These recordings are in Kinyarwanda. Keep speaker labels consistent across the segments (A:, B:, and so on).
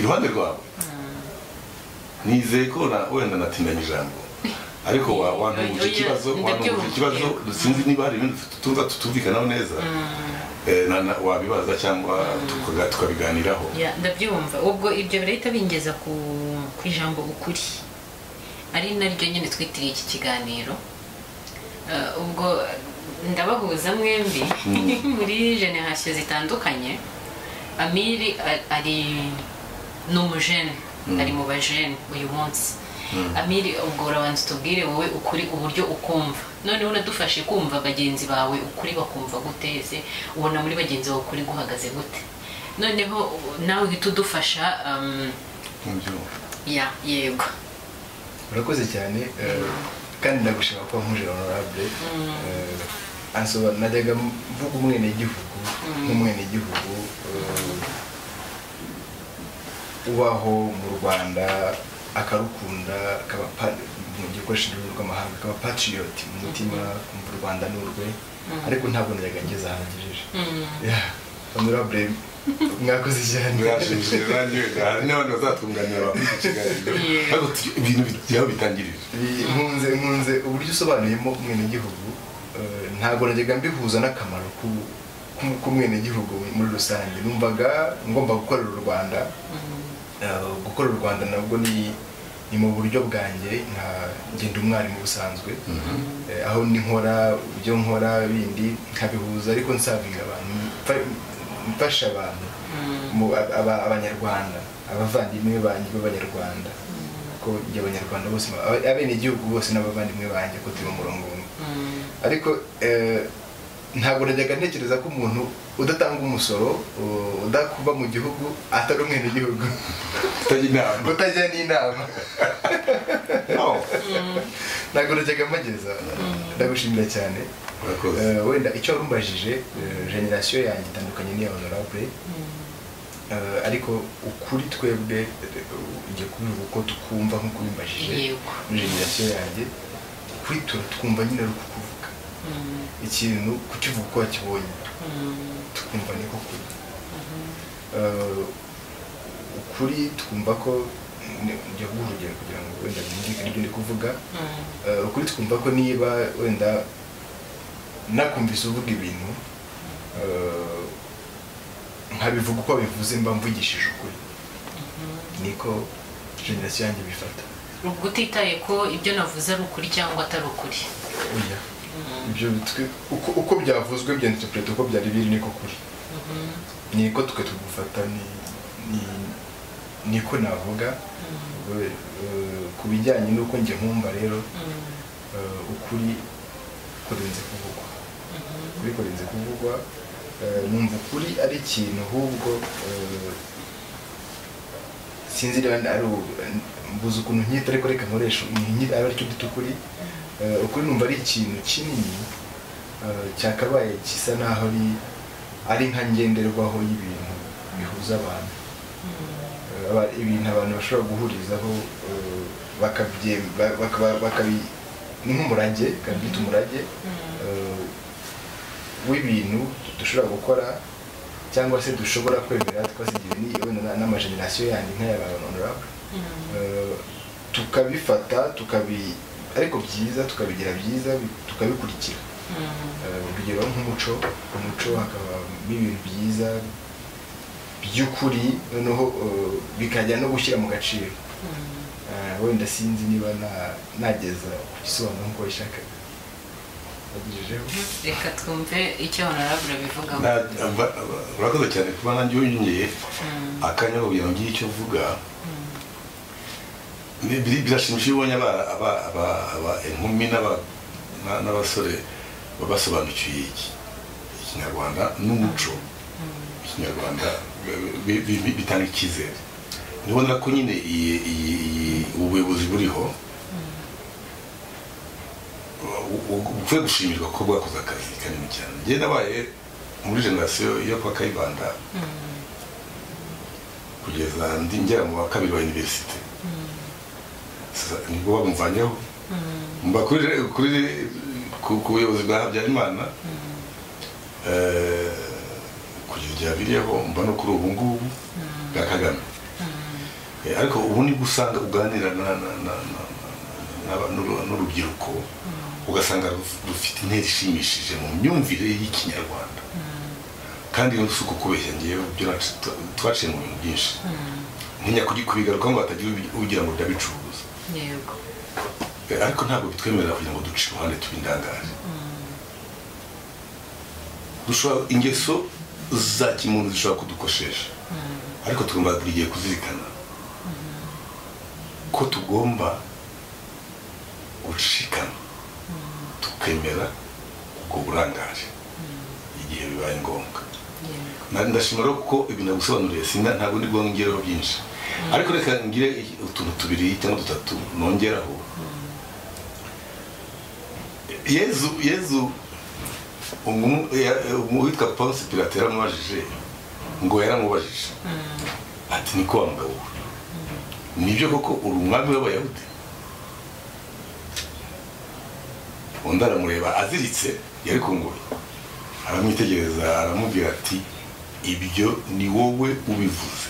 A: iruhande rwawe nizeye ko wenda natinanye ijambo ariko wantumuje ikibazo sinzi niba hari ibintu tuza tutumvikanaho neza wabibaza cyangwa tukabiganiraho.
B: Ndabyumva ubwo ibyo birahita bingeza ku ijambo ukuri ari naryo nyine twitiriye iki kiganiro. Ubwo ndabahuza mwembi muri generation zitandukanye. Amiri ari n'umujene ari mu bajene uyu munsi. Amiri ubwo urabanza tubwire wowe ukuri uburyo ukumva, noneho unadufashe kumva bagenzi bawe ukuri bakumva guteze, ubona muri bagenzi bawe ukuri guhagaze gute, noneho nawe uhita udufasha. Yego
C: urakoze cyane kandi ndagushima ko nkuje honorable. Najyaga mvuga umwenegihugu nk'umwenegihugu ubaho mu Rwanda akarukunda, akaba mu gikoresho rw'amahanga, akaba patriot mu mutima, kumva u Rwanda n'urwe, ariko ntabwo najyaga ngeze ahangejeje. Honorable mwakoze cyane.
A: N'abandi bazatunganira bamwe ikiganiro ariko ibintu byaho bitangirira.
C: Nkunze uburyo usobanuyemo umwenegihugu, ntabwo najyaga mbihuza n'akamaro k'umwenegihugu muri rusange. Numvaga ngomba gukorera u Rwanda. Gukorera u Rwanda nabwo ni mu buryo bwanjye, ngenda umwarimu busanzwe, aho nkora ibyo nkora bindi nkabihuza ariko nsavinga abantu, mfasha abantu, abanyarwanda, abavandimwe banjye b'abanyarwanda, ko njye abanyarwanda bose, abenegihugu bose n'abavandimwe banjye ko turi mu murongo umwe. Ariko ntabwo najyaga ntekereza ko umuntu udatanga umusoro, udakuba mu gihugu, atari umwenegihugu, utajya n'inama. Ntabwo najyaga mpageza. Ndagushimira cyane. Wenda icyo warumbajije, generation yanjye itandukanye n'iya honorable, ariko ukuri twebwe ugiye kubivuga uko tukumva nk'uko ubimbajije muri generation yanjye, ukuri twumva nyine ari ukuvuga ikintu, kukivuga uko wakibonye tukumva niko kuri. Ukuri twumva ko njya guha urugero kugira ngo wenda byumvikane ibyo ndi kuvuga. Ukuri twumva ko niba wenda nakumvise uvuga ibintu nkabivuga uko bivuze, mba mvugishije ukuri. Niko generation yanjye bifata.
B: Ubwo utitaye ko ibyo navuze ari ukuri cyangwa atari ukuri.
C: Oya, ibyo uko byavuzwe by'interprete uko byari biri niko kuri. Niko twe tugufata, niko navuga. Ku bijyanye n'uko njye nkumva rero, ukuri kurenze kuvugwa. Ukuri kurenze kuvugwa, numva ukuri ari ikintu ahubwo sinzi niba ari mbuze ukuntu nkita, ariko reka nkoresha aba aricyo duta ukuri. Ukuri numva ari ikintu kinini cyakabaye gisa naho ari nka ngenderwaho y'ibintu bihuza abantu, ibintu abantu bashobora guhurizaho ni nk'umurage, kabyita umurage w'ibintu dushobora gukora cyangwa se dushobora kwemera twasigiwe n'amageneration yandi nk'ayaba honorable, tukabifata ariko byiza, tukabigira byiza, tukabikurikira. Urugero nk'umuco hakaba ibintu byiza by'ukuri, noneho bikajya no gushyira mu gaciro. Wenda sinzi niba nageza ku gisobanuro nk'uko bishaka.
B: Reka twumve icyo honorable bivuga.
A: Urakoze cyane kuba nanjye wiyongeye akanya ngo kugira ngo ngire icyo uvuga. Birashimishije ubonye inkumi n'abasore basobanukiwe ikinyarwanda n'umuco. Ikinyarwanda bitanga icyizere. Nibona ko nyine ubuyobozi buriho bukwiye gushimirwa ko bwakoze akazi kanini cyane. Njye nabaye muri generation yo kwa Kayibanda kugeza ngera mu wa kabiri wa universite. Nibwo bamvanyeho mba ku buyobozi bwa Habyarimana, kugeza igihe biriho mba no kuri ubu ngubu bwa Kagame. ariko ubu ni gusanga uganira n'urubyiruko ugasanga rufite intera ishimishije mu myumvire y'ikinyarwanda kandi iyo si uko kubeshya ngewe twaciye mu bintu byinshi ntinya kubigaruka ngo hatagira ugira ngo ndabicuruza ariko ntabwo bitwemerera kugira ngo duce iruhande tube indangaje ingeso za kimuntu zishobora kudukoshesha ariko tugomba buri gihe kuzirikana ko tugomba gushikana tukemera ubwo burangaje igihe bibaye ngombwa ndashimira kuko ibintu gusobanuriye singa ntabwo ndi bwongereho byinshi ariko reka ngire utuntu tubiri cyangwa dutatu nongeraho Yezu witwa Ponce Pilate yaramubajije ati niko wa mugabo nibyo koko uri umwami w'abayahudi undi aramureba aziritse yari ku ngoyi aramwitegereza aramubwira ati ibyo ni wowe ubivuze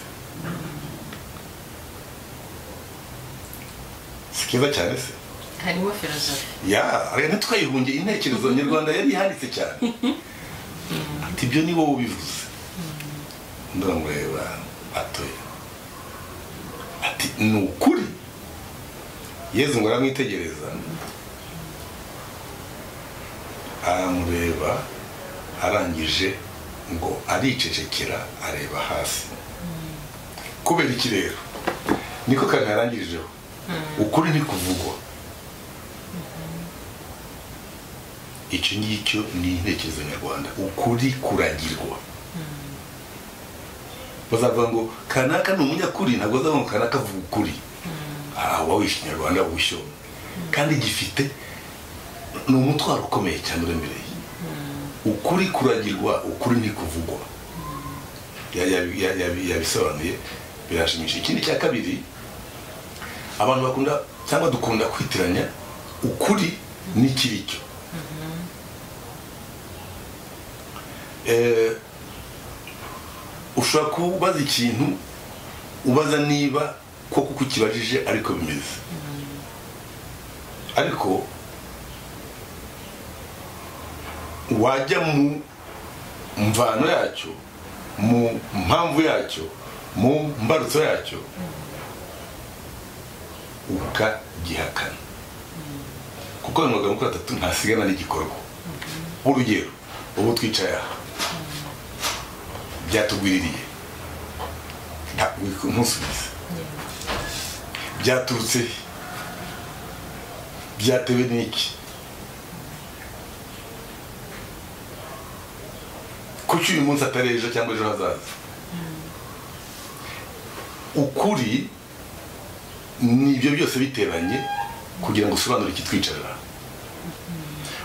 A: si keza cyane se
B: harimo filozofi
A: ntitwayihunge intekerezo nyarwanda yari ihanditse cyane ati ibyo ni wowe ubivuze undi aramureba atoye ati ni ukuri Yezu ngo aramwitegereza aramureba arangije ngo aricecekera areba hasi kubera iki rero niko kantu yarangirijeho ukuri ntikuvugwa icyo ngicyo ni intekerezo nyarwanda ukuri kuragirwa bazavuga ngo kanaka ni umunyakuri ntabwo bazavuga ngo kanaka avuga ukuri uba wishe inyarwanda ubushyo kandi gifite ni umutwaro ukomeye cyane uremereye ukuri kuragirwa ukuri ntikuvugwa yabisobanuye birashimisha ikindi cya kabiri abantu bakunda cyangwa dukunda kwitiranya ukuri n'ikiricyo ushobora kubaza ikintu ubaza niba koko kukibajije ariko bimeze ariko wajya mu mvano yacyo mu mpamvu yacyo mu mbarutso yacyo ukagihakana kuko mu magambo atatu ntasigana n'igikorwa urugero ubu twicaye aha byatugwiririye ntusubize byaturutse byatewe n'iki kuki uyu munsi atari ejo cyangwa ejo hazaza ukuri ni ibyo byose biteranye kugira ngo usobanure ikitwicarira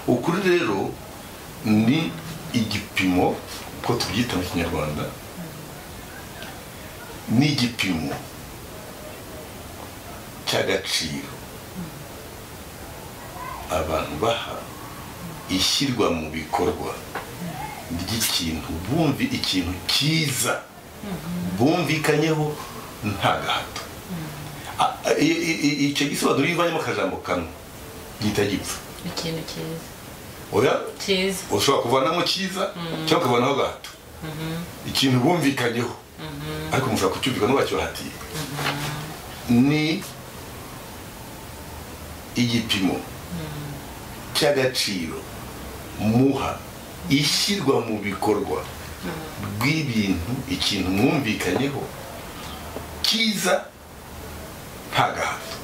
A: ukuri rero ni igipimo uko tubyita mu kinyarwanda ni igipimo cy'agaciro abantu baha ishyirwa mu bikorwa ry'ikintu bumvi ikintu cyiza bumvikanyeho nta gahato icyo gisobanuro iyo uvanyemo akajambo kamwe gihita gipfa
B: ikintu cyiza
A: oya
B: cyiza
A: ushobora kuvanamo cyiza cyangwa ukavanaho gahato ikintu bumvikanyeho ariko mushobora kucyumvika n'ubacyuhatiye ni igipimo cy'agaciro muha ishyirwa mu bikorwa rw'ibintu ikintu mwumvikanyeho cyiza nta gahato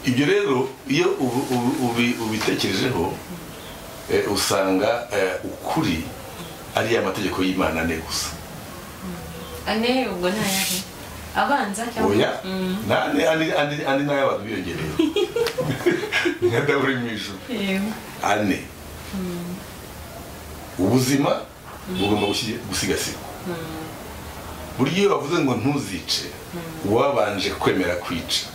A: ibyo rero iyo ubitekerejeho usanga ukuri ari amategeko y'Imana ane gusa
B: ane ubwo ntayahe abanza cyangwa
A: oya andi n'ay'abantu biyongereye nka dawuri mu ijuru ane ubuzima bugomba gusigasirwa burya iyo bavuze ngo ntuzice uwabanje kwemera kwica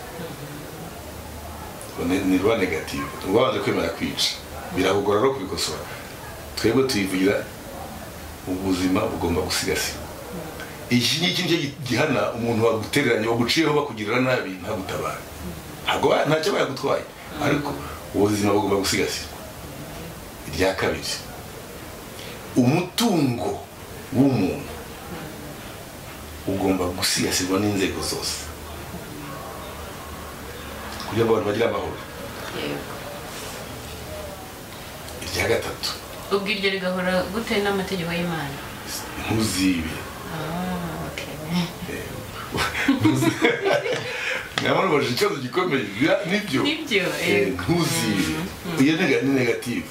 A: ni rwa negative uwabanje kwemera kwica birahugora no kubikosora twebwe tuyivugira ubuzima bugomba gusigasirwa. Iki ni ikintu gihana umuntu wagutereranye waguciyeho bakugirira nabi ntagutabara, ntacyo bayagutwaye, ariko ubuzima bugomba gusigasirwa. Irya kabiri, umutungo w'umuntu ugomba gusigasirwa n'inzego zose kugira ngo abantu bagire amahoro. Irya gatatu,
B: ubwo iryo rigahora gute n'amategeko y'Imana?
A: Ntuzibe. Nyamara baje ikibazo gikomeye nibyo. Ntuzibe. Iyo ni negative.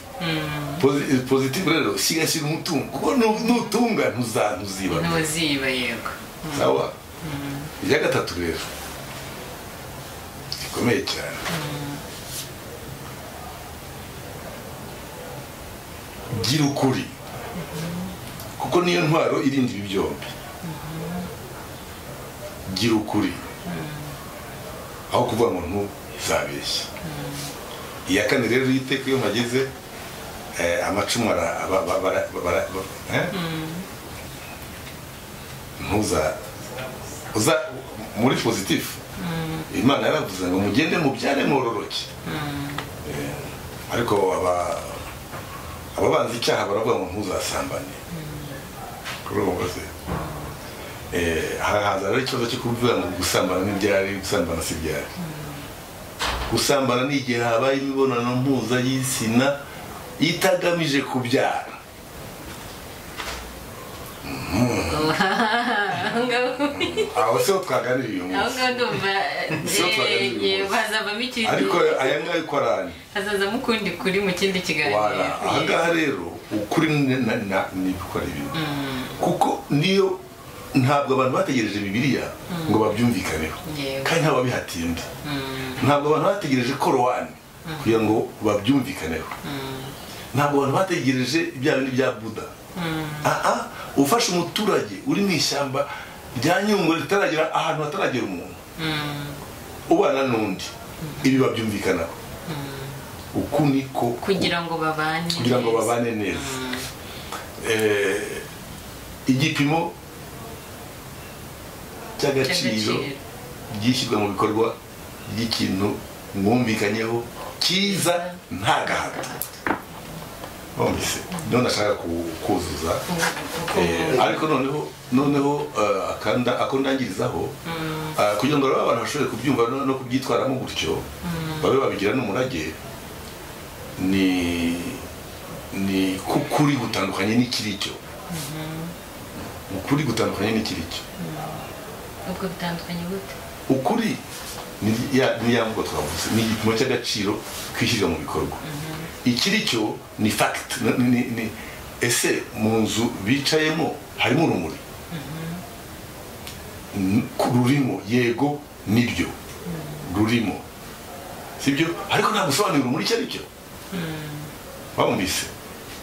A: Positive rero sigashyira umutungo kuko nutunga ntuziba.
B: Ntuziba yego.
A: Sawa. Irya gatatu rero gikomeye cyane. Gira ukuri kuko niyo ntwaro irinda ibi byombi. Gira ukuri aho kuvuga ngo ntuzabeshye. Iya kane rero iteka iyo mageze amacumu uza muri positif. Imana yaravuze ngo mugende mubyare mwororoke, ariko ababanza icyaha baravuga ngo ntuzasambane. Kuri ubu bose haza rero ikibazo cyo kuvuga ngo gusambana n'ibyari, gusambana si byari. Gusambana ni igihe habaye imibonano mpuzabitsina itagamije kubyara. Aho se twaganiriye umunsi.
B: Aho ndumva hazavamo ikindi.
A: Ariko aya ngaya ikoranye.
B: Hazazamo ukundi kuri mu kindi kiganiro.
A: Aha ngaha rero ukuri ni gukora ibintu. Kuko niyo ntabwo abantu bategereje Bibiliya ngo babyumvikaneho, kandi ntabwo babihatiye undi. Ntabwo abantu bategereje Korowani kugira ngo babyumvikaneho. Ntabwo abantu bategereje bya bindi bya Buda. Ufashe umuturage uri mu ishyamba rya Nyungwe ritaragera ahantu hataragera umuntu, ubana n'undi, ibi babyumvikanaho. Uku niko
B: kugira ngo babane
A: neza. Igipimo cy'agaciro gishyirwa mu bikorwa by'ikintu mwumvikanyeho cyiza nta gahato. None ashaka kuzuza, ariko noneho akondangirizaho kugira ngo abantu bashobore kubyumva no kubyitwaramo gutyo babe babigira n'umurage. Ni kukuri gutandukanye n'ikiri cyo. Ukuri gutandukanye n'ikiri cyo.
B: Ubwo bitandukanye gute?
A: Ukuri ni ya mvugo twavuze, ni igipimo cy'agaciro kwishyirwa mu bikorwa. Ikiri cyo ni fact. Ese mu nzu bicayemo harimo urumuri? Rurimo, yego nibyo rurimo, sibyo, ariko nta gusobanura urumuri icyo ari cyo. Bamwise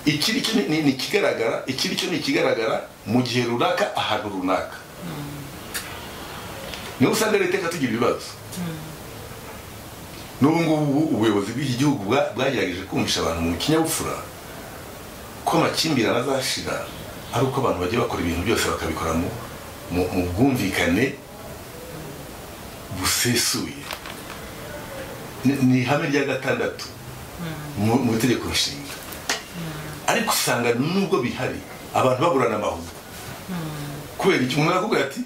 A: ikiri cyo ni kigaragara, ikiri cyo ni kigaragara mu gihe runaka ahantu runaka. Niyo usanga leta tugira ibibazo. N'ubu ngubu ubuyobozi bw'iki gihugu bwagerageje kumvisha abantu mu kinyabupfura ko amakimbirane azashira ari uko abantu bagiye bakora ibintu byose bakabikora mu bwumvikane busesuye. Ni ihame rya 6 mu itegeko nshinga. Ariko usanga nubwo bihari abantu baburana amahoro. Kubera iki? Umuntu aravuga ati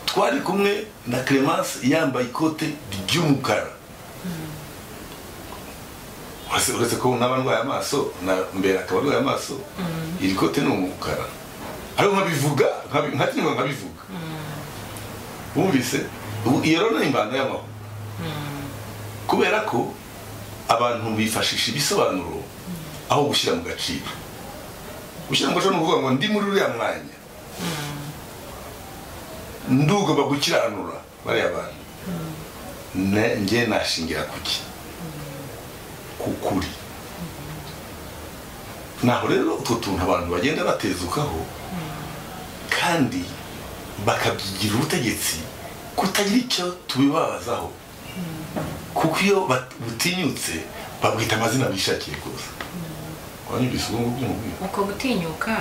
A: twari kumwe na Clemence yambaye ikote ry'umukara, uretse ko n'abandwaye amaso mbere akaba arwaye amaso, iri kote ni umukara, ariko nkabivuga nkabivuga. Bumvise iyo rero ni imbanga y'amahoro, kubera ko abantu bifashisha ibisobanuro aho gushyira mu gaciro. Gushyira mu gaciro ni ukuvuga ngo ndi muri uriya mwanya ndugomba gukiranura bariya bantu, njye nashingira kuki? Kukuri. Naho rero utwo tuntu abantu bagenda batezukaho kandi bakabyigira ubutegetsi kutagira icyo tubibabazaho, kuko iyo butinyutse babwita amazina bishakiye rwose. wanyumvise ubwo ngubwo mubwira
B: uko gutinyuka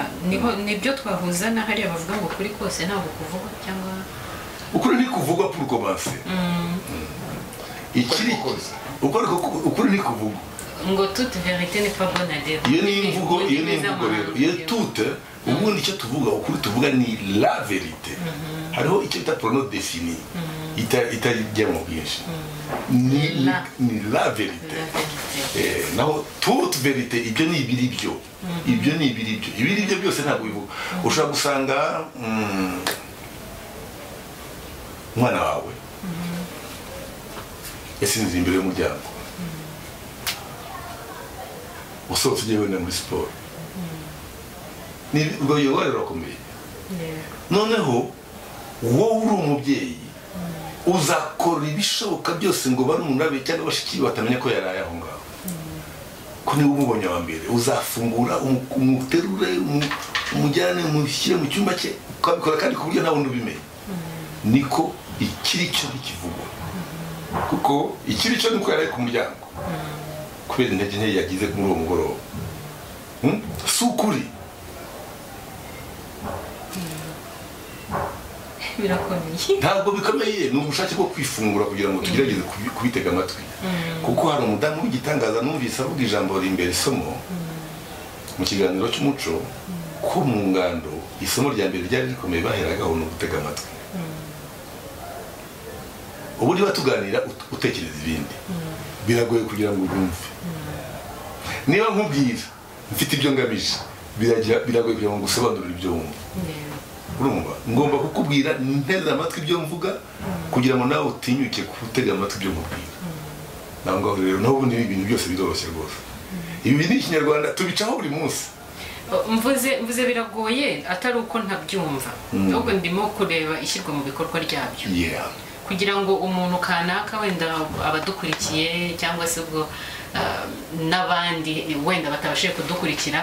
B: nibyo twahuza na hariya bavuga ngo kuri kose ntabwo kuvuga cyangwa
A: ukuri ni kuvugwa pour commencer ikiri ukuri ni kuvugwa
B: ngo toute vérité n'est pas bonne à dire
A: iyo ni imvugo rero iyo toute ubundi icyo tuvuga ukuri tuvuga ni la vérité hariho icyo bita pronom défini itajya mu bwinshi ni la vérité naho toute vérité ibyo ni ibiri byo byose ntabwo bivuga ushobora gusanga umwana wawe yasinze imbere y'umuryango usohotse ugiye wenda muri siporo ubwo iyo rirakomeye noneho wowe uri umubyeyi uzakora ibishoboka byose ngo barumuna be cyangwa bashiki batamenya ko yaraye aho ngaho ko niba umubonye wa mbere uzafungura umuterure umujyane umushyire mu cyumba cye ukabikora kandi ku buryo nta wundi ubimenya niko ikiri cyo ntikivugwa kuko ikiri cyo nuko yaraye ku muryango kubera intege nke yagize muri uwo mugoroba si ukuri
B: birakomeye
A: ntabwo bikomeye ni ubushake bwo kwifungura kugira ngo tugerageze kubitega amatwi kuko hari umudamu w'igitangaza numvise avuga ijambo imbere isomo mu kiganiro cy'umuco ko mu ngando isomo rya mbere ryari rikomeye baheragaho ni ugutega amatwi ubu niba tuganira utekereza ibindi biragoye kugira ngo ubyumve niba nkubwira mfite ibyo ngamije biragoye kugira ngo usobanurire ibyo wumva urumva ngomba kukubwira nteze amatwi ibyo mvuga kugira ngo nawe utinyuke gutega amatwi ibyo nkubwira naho ngaho rero naho ubundi ibintu byose biroroshye rwose ibi ni ikinyarwanda tubicaho buri munsi
B: mvuze biragoye atari uko ntabyumva ahubwo ndimo kureba ishyirwa mu bikorwa ryabyo kugira ngo umuntu kanaka wenda abadukurikiye cyangwa se ubwo n'abandi wenda batabashije kudukurikira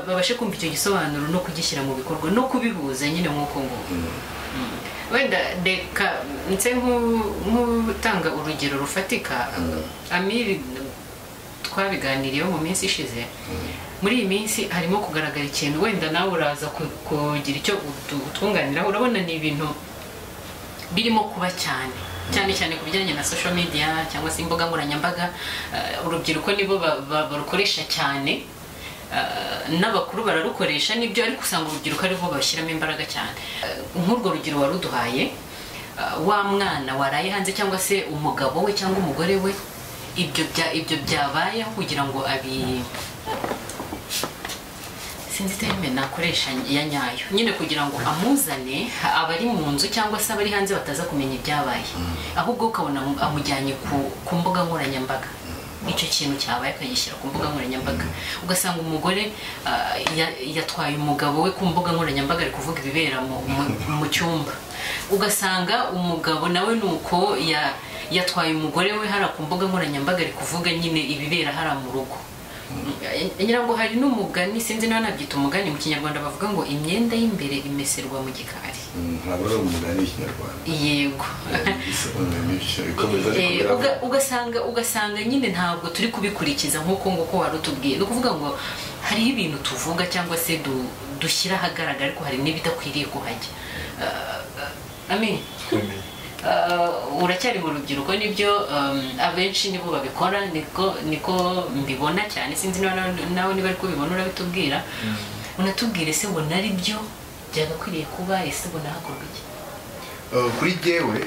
B: babashe kumva icyo gisobanuro no kugishyira mu bikorwa no kubihuza nyine nk'uko nguko wenda reka nse nk'utanga urugero rufatika Amiri twabiganiriyeho mu minsi ishize muri iyi minsi harimo kugaragara ikintu wenda nawe uraza kugira icyo utwunganiraho urabona ni ibintu birimo kuba cyane ku bijyanye na social media cyangwa se imbuga nkoranyambaga urubyiruko nibo barukoresha cyane n'abakuru bararukoresha nibyo ariko usanga urubyiruko aribo bashyiramo imbaraga cyane nk'urwo rugero waruduhaye wa mwana waraye hanze cyangwa se umugabo we cyangwa umugore we ibyo byabayeho kugira ngo sinzi terime nakoresha ya nyayo nyine kugira ngo amuzane abari mu nzu cyangwa se abari hanze bataza kumenya ibyabaye ahubwo ukabona amujyanye ku mbuga nkoranyambaga icyo kintu cyabaye akagishyira ku mbuga nkoranyambaga ugasanga umugore yatwaye umugabo we ku mbuga nkoranyambaga ari kuvuga ibibera mu cyumba ugasanga umugabo nawe nuko yatwaye umugore we hara ku mbuga nkoranyambaga ari kuvuga nyine ibibera hara mu rugo ngira ngo hari n'umugani sinzi nawe nabyita umugani mu kinyarwanda bavuga ngo imyenda y'imbere imeserwa mu gikari
A: ntabwo ari umugani w'ikinyarwanda
B: yego ugasanga nyine ntabwo turi kubikurikiza nk'uko wari utubwiye ni ukuvuga ngo hariho ibintu tuvuga cyangwa se dushyira ahagaragara ariko hari n'ibidakwiriye kuhajya amen uracyari mu rubyiruko nibyo abenshi nibo babikora niko mbibona cyane sinzi nawe niba ari kubibona urabitubwira unatubwire se ubona ari byo byagakwiriye kuba ese ubona hakorwa iki
C: kuri jyewe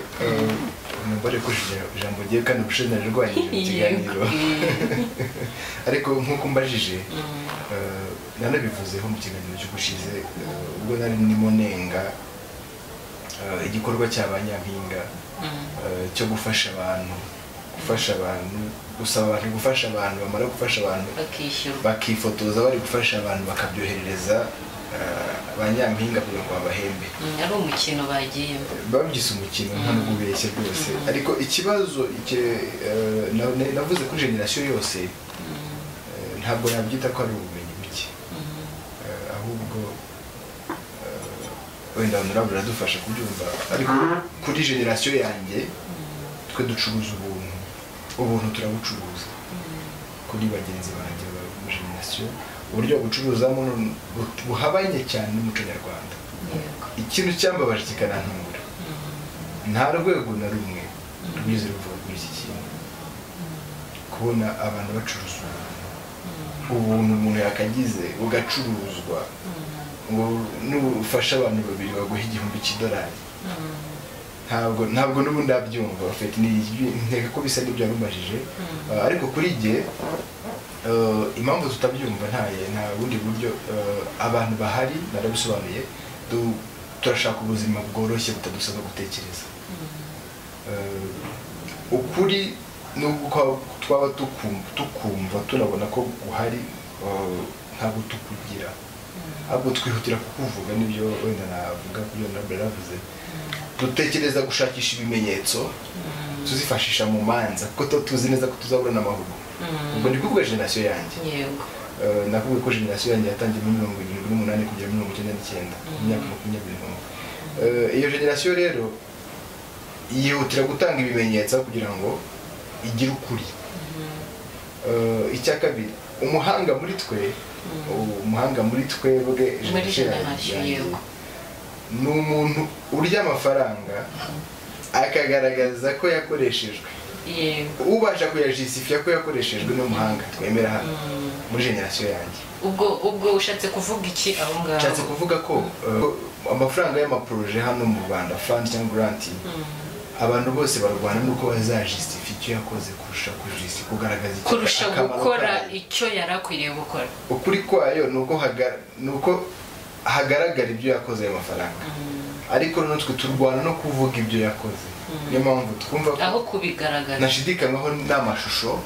C: umugore yakoresheje ijambo rye kandi ubushize narirwanyije mu kiganiro ariko nk'uko mbajije nanabivuzeho mu kiganiro cy'ubushize ubwo nari ndimo nenga igikorwa cy'abanyampinga cyo gufasha abantu gusaba abantu gufasha abantu bamara gufasha abantu bakifotoza bari gufasha abantu bakabyoherereza abanyampinga kugira ngo babahembe
B: ari umukino bagiyemo
C: babyise umukino nta n'ububeshye rwose ariko ikibazo navuze kuri generasiyo yose ntabwo nabyita ko ari ubumenyi buke ahubwo wenda honorable radufasha kubyumva ariko kuri generasiyo yanjye twe ducuruza ubuntu turabucuruza kuri bagenzi banjye ba generation uburyo bucuruzamo buhabanye cyane n'umuco nyarwanda. Ikintu cyambabaje kikanantungura, nta rwego na rumwe rwize ruvuga kuri iki kintu, kubona abantu bacuruza ubuntu umuntu yakagize ugacuruzwa ngo nufasha abantu babiri baguha $1000. Ntabwo n'ubundi ndabyumva afite nteka ko bisa n'ibyo yarumajije, ariko kuri jye impamvu tutabyumva nta bundi buryo abantu bahari narabisobanuye, turashaka ubuzima bworoshye butadusaba gutekereza. Ukuri nubwo twaba tukumva tunabona ko guhari ntabwo tukugira, ahubwo twihutira kukuvuga n'ibyo wenda navuga kubyo naberavuze, dutekereza gushakisha ibimenyetso tuzifashisha mu manza kuko tuzi neza ko tuzaburana amahoro. Ubwo ndi kuvuga generation yanjye, nakuvuga ko generation yanjye yatangiye muri 78 kugera muri 99, imyaka 21. Iyo generation rero yihutira gutanga ibimenyetso kugira ngo igire ukuri. Icya kabiri, umuhanga muri twebwe generation ni umuntu urya amafaranga akagaragaza ko yakoreshejwe, ubasha kuyajistifia ko yakoreshejwe n'umuhanga twemera hano muri generation yanjye.
B: Ubwo ushatse kuvuga iki aho ngaho?
C: Ushatse kuvuga ko amafaranga y'amaproje hano mu Rwanda, fund cyangwa grant, abantu bose barwana nuko bazajistifia icyo yakoze kugaragaza icyo
B: kurusha gukora icyo yarakwiriye gukora.
C: Ukuri kwayo nuko hagaragara ibyo yakoze ayo mafaranga, ariko natwe turwana no kuvuga ibyo yakoze. Niyo mpamvu twumva ko
B: aho kubigaragaza
C: nashidikanywaho n'amashusho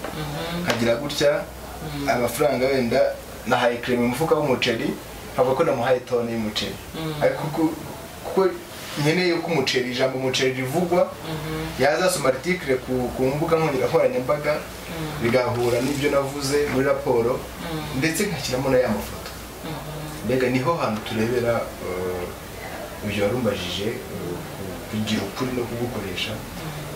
C: nkagira gutya amafaranga wenda nahaye creme mu mufuka w'umuceri, havuga ko namuhaye tone y'umuceri, ariko kuko nkeneye ko umuceri, ijambo umuceri rivugwa, yazasoma article ku mbuga nkoranyambaga bigahura n'ibyo navuze muri raporo, ndetse nkashyiramo na ya mafoto. Mbega niho hantu turebera ibyo warumbajije, kugira ukuri no kugukoresha,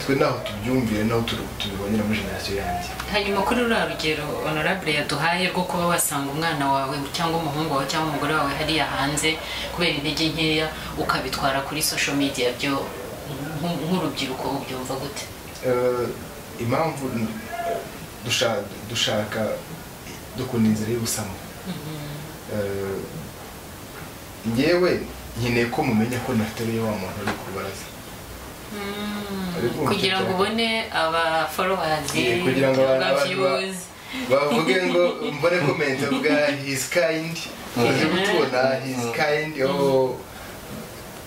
C: twe naho tubyumvire naho tubibonera muri generation yanjye.
B: Hanyuma kuri ruriya rugero honorable yaduhaye rwo kuba wasanga umwana wawe cyangwa umuhungu wawe cyangwa umugore wawe hariya hanze kubera intege nkeya ukabitwara kuri social media, byo nk'urubyiruko ubyumva gute?
C: Impamvu dushaka dukunda inzira y'ubusamo. Ngewe nkeneye ko mumenya ko nateruye wa muntu uri ku rubaraza,
B: kugira ngo ubone aba followers,
C: kugira ngo bavuge ngo mbone comment avuga he's kind, tubona he's kind,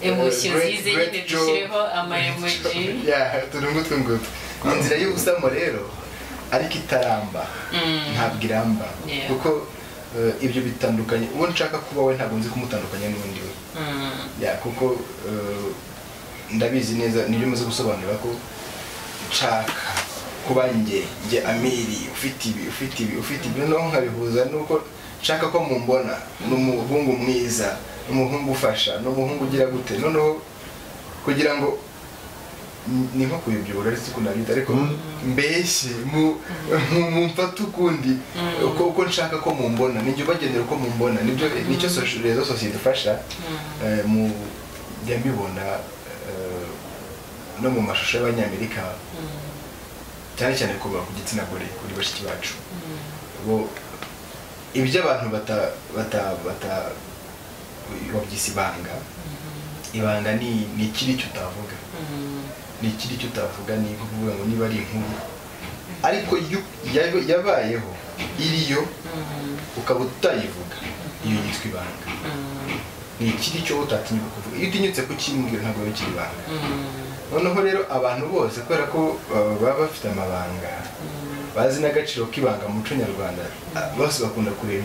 B: emotions zize nyine dushireho ama emoji.
C: Turungutwe ngutwe inzira y'ubusamo rero, ariko itaramba, ntabwo iramba, kuko ibyo bitandukanye. Uwo nshaka kuba we ntabwo nzi kumutandukanya n'undi we, kuko ndabizi neza nibyo muze gusobanura ko nshaka kuba njye Amiri ufite ibi no nkabihuza nuko nshaka ko mumbona n'umuhungu mwiza, n'umuhungu ufasha, n'umuhungu ugira gute, noneho kugira ngo ni nko kuyibyura ariko kunabita, ariko mbese mumfata ukundi uko nshaka ko mumbona, nijye bagendera uko mumbona, nicyo rezo societe ifasha mu jya mbibona no mu mashusho y'Abanyamerika, cyane cyane ko ku gitsina gore, kuri bashiki bacu bo ibyo abantu babyise ibanga ni ikiri cyo utavuga, ni ikiri cyo utavuga, ni kuvuga ngo niba ari inkuru ariko yabayeho iriyo ukaba utayivuga, iyo yitwa ibanga. Ni ikiri cyo utatinyuka kuvuga, iyo utinyutse kukimbwira ntabwo bikiri ibanga. Noneho rero abantu bose kubera ko baba bafite amabanga, bazi n'agaciro k'ibanga mu muco nyarwanda, bose bakunda kureba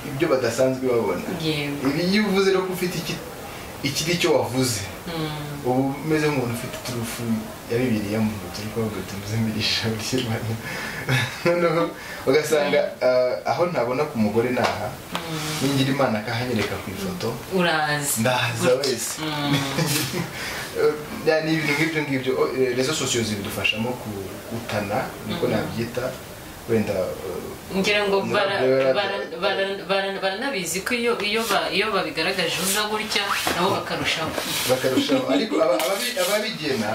C: ibyo badasanzwe babona. Iyo uvuze rero ko ufite ikiri cyo wavuze, ubu umeze nk'umuntu ufite turufu ya Bibiliya mu ntoki, ariko bavuga tumuze mbirisha urikirwanya. Noneho ugasanga aho ntabona ku mugore naha, ningira Imana akahanyereka ku ifoto, ndaza wese. Ni ibintu nk'ibyo rezo sosiyo zibidufashamo gutana, niko nabyita, wenda
B: ngira ngo baranabizi ko iyo babigaragaje uza gutya nabo bakarushaho
C: ariko ababigena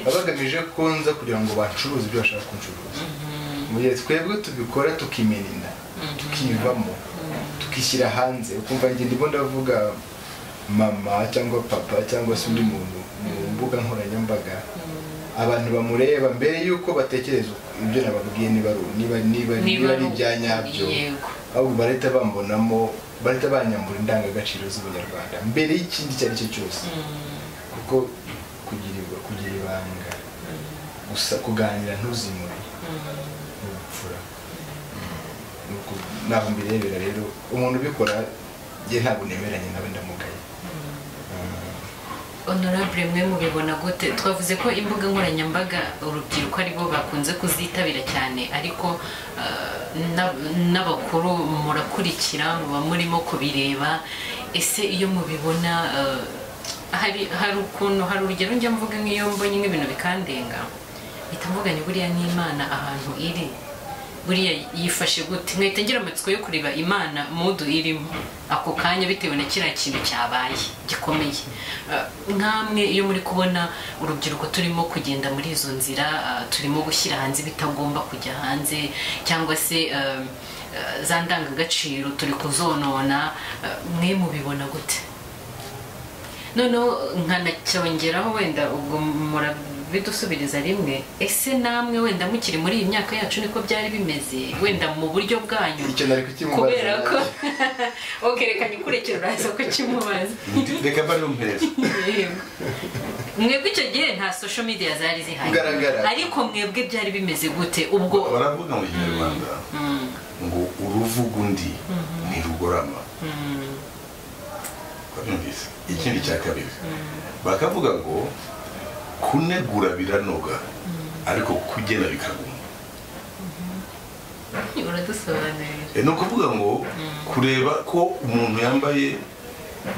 C: bagamije konza kugira ngo bacuruze ibyo bashaka kuncuruza mu gihe twebwe tubikora tukimenina tukivamo tukishyira hanze ukumva njye ndimo ndavuga mama cyangwa papa cyangwa se undi muntu mu mbuga nkoranyambaga abantu bamureba mbere yuko batekereza ibyo nababwiye niba ari ibya nyabyo ahubwo barahita bambonamo barahita banyambura indangagaciro z'ubunyarwanda mbere y'ikindi icyo ari cyo cyose kuko kugira ibanga gusa kuganira ntuzimure ubupfura ntabwo mbirebera rero umuntu ubikora njye ntabwo nemeranye nawe ndamugaye.
B: Honorable mwe mubibona gute twavuze ko imbuga nkoranyambaga urubyiruko aribo bakunze kuzitabira cyane ariko n'abakuru murakurikira muba murimo kubireba ese iyo mubibona hari ukuntu hari urugero njya mvuga nk'iyo mbonye nk'ibintu bikandenga mpita mvuga ni buriya n'Imana ahantu iri buriya yifashe gute nkahita ngira amatsiko yo kureba Imana mudu irimo ako kanya bitewe na kiriya kintu cyabaye gikomeye nkamwe iyo muri kubona urubyiruko turimo kugenda muri izo nzira turimo gushyira hanze bitagomba kujya hanze cyangwa se za ndangagaciro turi kuzonona mwe mubibona gute noneho nkanacyongeraho wenda ubwo bidusubiriza rimwe ese namwe wenda mukiri muri iyi myaka yacu niko byari bimeze wenda mu buryo bwanyu kubera ko okerekanye kurekera uraza ko kimubaza
A: reka bari umpeza
B: mwebwe icyo gihe nta social media zari zihari ariko mwebwe byari bimeze gute ubwo
A: baravuga mu Kinyarwanda ngo uruvuga undi ntirugorama kwabyumvise ikindi cya kabiri bakavuga ngo kunegura biranoga ariko kugena bikaguma
B: uradusobanurira
A: ni ukuvuga ngo kureba ko umuntu yambaye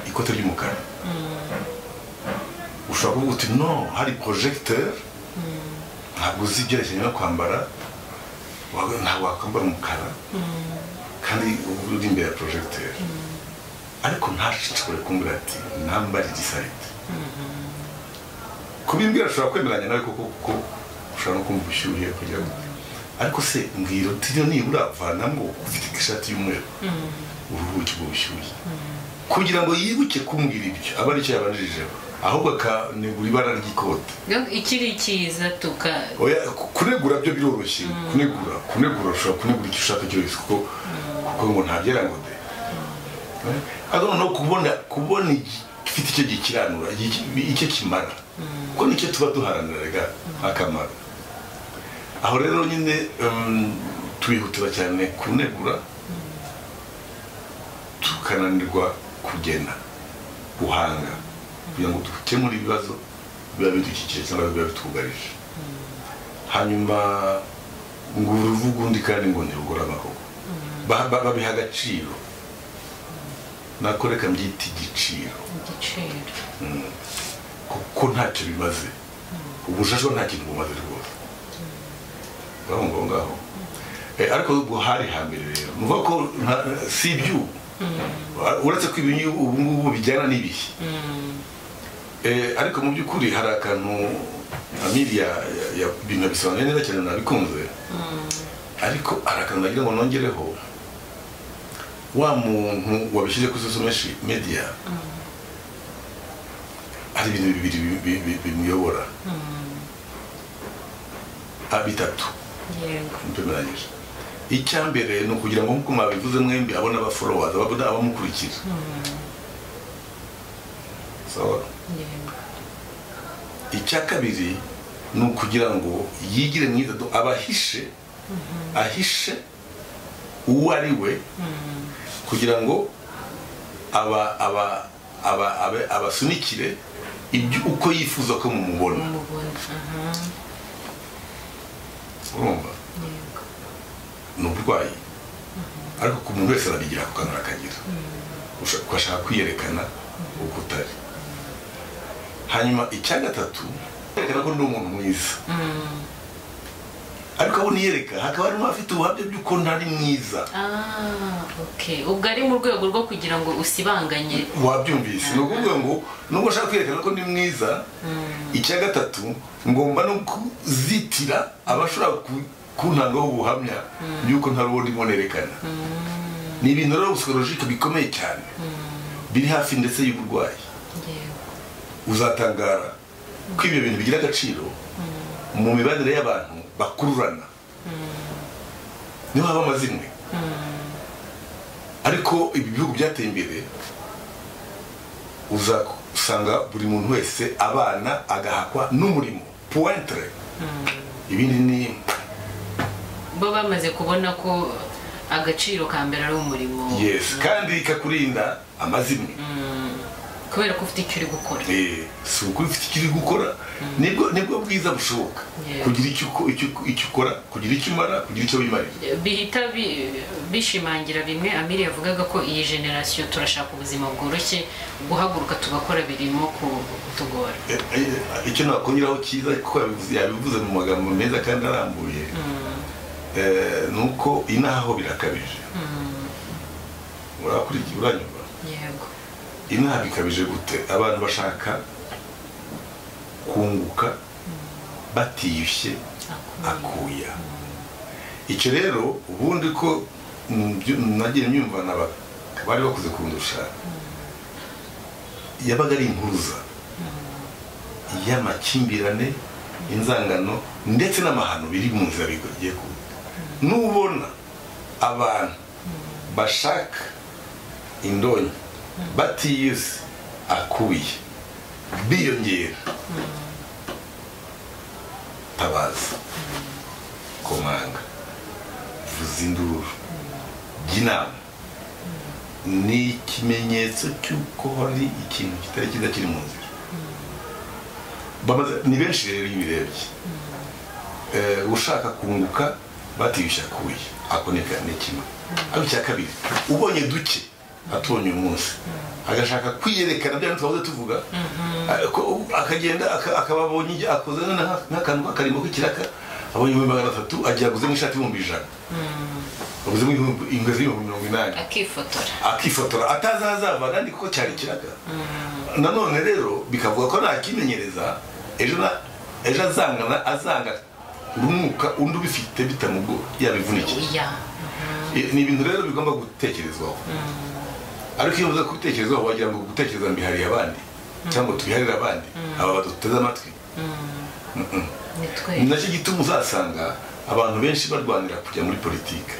A: ikote ry'umukara ushobora kuvuga uti no hari projecteur ntabwo uzi ibyerekeranye no kwambara ntabwo wakwambara umukara kandi uri imbere ya projecteur ariko ntashobore kumbwira ati nambara igisarite kubimbwira ashobora kwemeranya nawe kuko ushobora no kumva ubushyuhe kugira ngo ariko se mbwira uti nibura vanamo ufite ishati y'umweru uruhuke ubwo bushyuhe kugira ngo yibuke kumbwira ibyo aba aricyo yabanjijeho ahubwo akanegura ibara ry'ikote
B: ikiri cyiza
A: kunegura byo biroroshye kunegura ushobora kunegura icyo ushaka cyose kuko ngo ntabyera ngo de ariko no kubona ifite icyo gikiranura icyo kimara kuko nicyo tuba duharanira akamaro aho rero nyine twihutira cyane kunegura tukananirwa kugena guhanga kugira ngo dukemure ibibazo biba bidukikije cyangwa biba bitwugarije hanyuma ngo uruvuga undi kandi ngo ntirugorama koko babiha agaciro nako reka mbyita igiciro kuko ntacyo bimaze ubujajwa nta kintu bumaze rwose ngaho ariko ubwo hari hambere rero nuvuga ko si iby'ubu uretse ko ubu ngubu bijyana n'ibihe ariko mu by'ukuri hari akantu Amelia ibintu bisobanuye neza cyane nabikunze ariko hari akantu nagira ngo nongereho wa muntu wabishyize kuri social media hari ibintu bibiri bimuyobora bitatu mpemeranyije icya mbere ni ukugira ngo nk'uko mwabivuze mwembi abona abafollowers ababona abamukurikira icya kabiri ni ukugira ngo yigire mwiza ahishe uwo ari we kugira ngo abasunikire ibyo uko yifuza ko mumubona urumva ni uburwayi ariko ku muntu wese arabigira ku kantu akagira ugashaka kwiyerekana uko utari hanyuma icya gatatu yerekana ko ndi umuntu mwiza ariko abo niyereka hakaba harimo abafite ubuhamya by'uko ntari mwiza.
B: Okay, ubwo ari mu rwego rwo kugira ngo usibanganye.
A: Wabyumvise, ni ukuvuga ngo nubwo nshaka kwerekana ko ndi mwiza, icya gatatu ngomba no kuzitira abashobora kuntangaho ubuhamya by'uko ntari uwo ndimo nerekana. Ni ibintu rero psychologique bikomeye cyane, biri hafi ndetse y'uburwayi. Uzatangara ko ibyo bintu bigira agaciro mu mibanire y'abantu bakururana, niho haba amazimwe. Ariko ibi bihugu byateye imbere uzasanga buri muntu wese abana agahakwa n'umurimo pointre, ibindi ni
B: bo bamaze kubona ko agaciro ka mbere ari umurimo.
A: Yes, kandi ikakurinda amazimwe
B: kubera ko ufite icyo uri gukora.
A: Si uko ufite icyo uri gukora nibwo bwiza bushoboka, kugira icyo ukora, kugira icyo umara, kugira icyo wimarira.
B: Bihita bishimangira bimwe Amiri yavugaga ko iyi generation turashaka ubuzima bworoshye, guhaguruka tugakora birimo kutugora.
A: Icyo nakongeraho cyiza kuko yabivuze mu magambo meza kandi arambuye, nuko inaho birakabije. Urakurikiye uranyumva?
B: Yego.
A: Inaha bikabije gute? Abantu bashaka kunguka batiyushye akuya. Icyo rero ubundi ko nagiye nyumva bari bakuze kundusha, yabaga ari impuruza y'amakimbirane, inzangano ndetse n'amahano biri mu nzira bigiye kuba. Nubona abantu bashaka indonyi batiyuze akuye biyongera, tabaza, komanga, vuza induru, ginama, ni ikimenyetso cy'uko hari ikintu kitari cyiza kiri mu nzira. Ni benshi rero iyo ubirebye, ushaka kunguka batiyushye akuye, ako ni kimwe. Ariko icya kabiri, ubonye duke atubonye umunsi agashaka kwiyerekana bya twahoze tuvuga, akagenda akaba abonye akoze nk'akantu k'akarimo k'ikiraka, abonye 300 agiye aguze nk'ishati y'ibihumbi 100, aguze ingezi y'ibihumbi 80, akifotora atazazava kandi kuko cyari kiraka. Nanone rero bikavuga ko nakimenyereza ejo azanga umwuka undi ubifite bitamugo yabivunikiye. Ni ibintu rero bigomba gutekerezwaho. Ariko iyo uza gutekerezaho wagira ngo gutekereza mbihariye abandi cyangwa tubiharira abandi, aba baduteze amatwi. Nacyo gituma uzasanga abantu benshi barwanira kujya muri politike.